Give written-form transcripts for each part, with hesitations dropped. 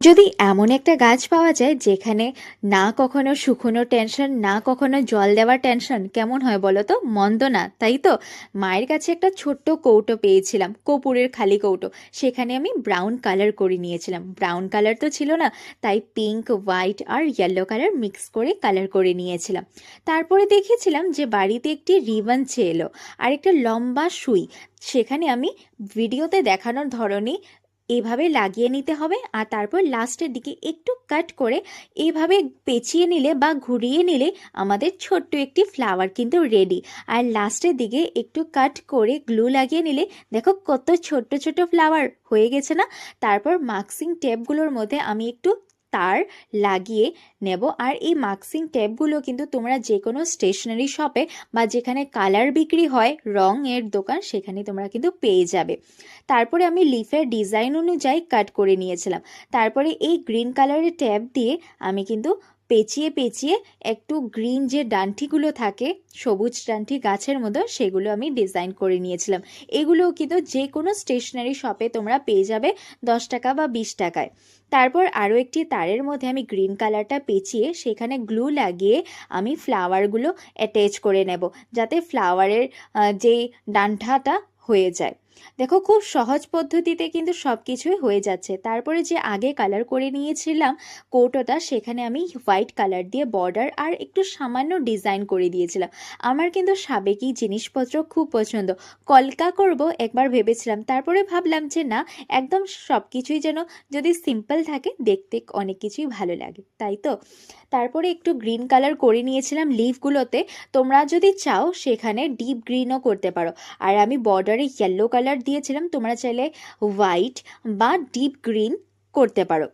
যদি এমন একটা গাছ পাওয়া যায় যেখানে না কখনো শুকনো টেনশন, না কখনো জল দেওয়ার টেনশন, কেমন হয় বলো তো? মন্দ না, তাই তো? মায়ের কাছে একটা ছোট্ট কৌটো পেয়েছিলাম, কর্পূরের খালি কৌটো। সেখানে আমি ব্রাউন কালার করে নিয়েছিলাম। ব্রাউন কালার তো ছিল না, তাই পিঙ্ক, হোয়াইট আর ইয়েলো কালার মিক্স করে কালার করে নিয়েছিলাম। তারপরে দেখেছিলাম যে বাড়িতে একটি রিবন এলো আর একটা লম্বা সুই। সেখানে আমি ভিডিওতে দেখানোর ধরনই এভাবে লাগিয়ে নিতে হবে, আর তারপর লাস্টের দিকে একটু কাট করে এভাবে পেঁচিয়ে নিলে বা ঘুরিয়ে নিলে আমাদের ছোট্ট একটি ফ্লাওয়ার কিন্তু রেডি। আর লাস্টের দিকে একটু কাট করে গ্লু লাগিয়ে নিলে দেখো কত ছোট্ট ছোট ফ্লাওয়ার হয়ে গেছে না? তারপর মাস্কিং টেপগুলোর মধ্যে আমি একটু তার লাগিয়ে নেব। আর এই মাস্কিং টেপগুলো কিন্তু তোমরা যে কোনো স্টেশনারি শপে বা যেখানে কালার বিক্রি হয়, রঙের দোকান, সেখানে তোমরা কিন্তু পেয়ে যাবে। তারপরে আমি লিফের ডিজাইন অনুযায়ী কাট করে নিয়েছিলাম। তারপরে এই গ্রিন কালারের ট্যাব দিয়ে আমি কিন্তু পেঁচিয়ে পেঁচিয়ে একটু গ্রিন যে ডান্ঠিগুলো থাকে, সবুজ ডান্ঠি গাছের মতো, সেগুলো আমি ডিজাইন করে নিয়েছিলাম। এগুলোও কিন্তু যে কোনো স্টেশনারি শপে তোমরা পেয়ে যাবে 10 টাকা বা 20 টাকায়। তারপর আরও একটি তারের মধ্যে আমি গ্রিন কালারটা পেঁচিয়ে সেখানে গ্লু লাগিয়ে আমি ফ্লাওয়ারগুলো অ্যাটাচ করে নেব, যাতে ফ্লাওয়ারের যে ডান্ঠাটা হয়ে যায়। দেখো খুব সহজ পদ্ধতিতে কিন্তু সব কিছুই হয়ে যাচ্ছে। তারপরে যে আগে কালার করে নিয়েছিলাম কৌটোটা, সেখানে আমি হোয়াইট কালার দিয়ে বর্ডার আর একটু সামান্য ডিজাইন করে দিয়েছিলাম। আমার কিন্তু সাবেকি জিনিসপত্র খুব পছন্দ। কলকা করব একবার ভেবেছিলাম, তারপরে ভাবলাম যে না, একদম সব কিছুই যেন যদি সিম্পল থাকে, দেখতে অনেক কিছুই ভালো লাগে, তাই তো? তারপরে একটু গ্রিন কালার করে নিয়েছিলাম লিফগুলোতে। তোমরা যদি চাও সেখানে ডিপ গ্রিনও করতে পারো। আর আমি বর্ডারে ইয়েলো কালার দিয়েছিলাম, তোমরা চাইলে হোয়াইট বা ডিপ গ্রিন করতে পারো,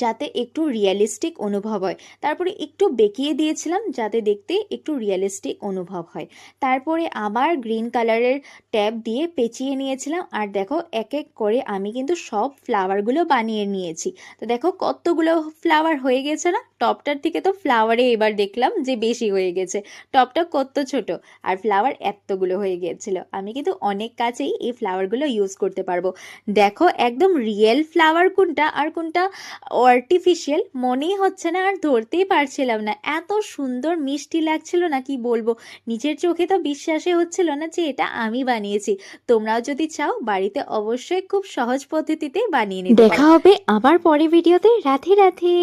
যাতে একটু রিয়েলিস্টিক অনুভব হয়। তারপরে একটু বেঁকিয়ে দিয়েছিলাম যাতে দেখতে একটু রিয়েলিস্টিক অনুভব হয়। তারপরে আবার গ্রিন কালারের ট্যাব দিয়ে পেঁচিয়ে নিয়েছিলাম। আর দেখো এক এক করে আমি কিন্তু সব ফ্লাওয়ারগুলো বানিয়ে নিয়েছি। তো দেখো কতগুলো ফ্লাওয়ার হয়ে গেছে না? টপটার থেকে তো ফ্লাওয়ারে এবার দেখলাম যে বেশি হয়ে গেছে। টপটা কত ছোট আর ফ্লাওয়ার এতগুলো হয়ে গিয়েছিল। আমি কিন্তু অনেক কাছেই এই ফ্লাওয়ারগুলো ইউজ করতে পারবো। দেখো একদম রিয়েল ফ্লাওয়ার কোনটা আর কোনটা আর্টিফিশিয়াল মনেই হচ্ছে না, আর ধরতেই পারছিলাম না। এত সুন্দর মিষ্টি লাগছিল না, কি বলবো। নিজের চোখে তো বিশ্বাসই হচ্ছিল না যে এটা আমি বানিয়েছি। তোমরাও যদি চাও বাড়িতে অবশ্যই খুব সহজ পদ্ধতিতে বানিয়ে নিতে পারো। দেখা হবে আবার পরে ভিডিওতে। রাধে রাধে।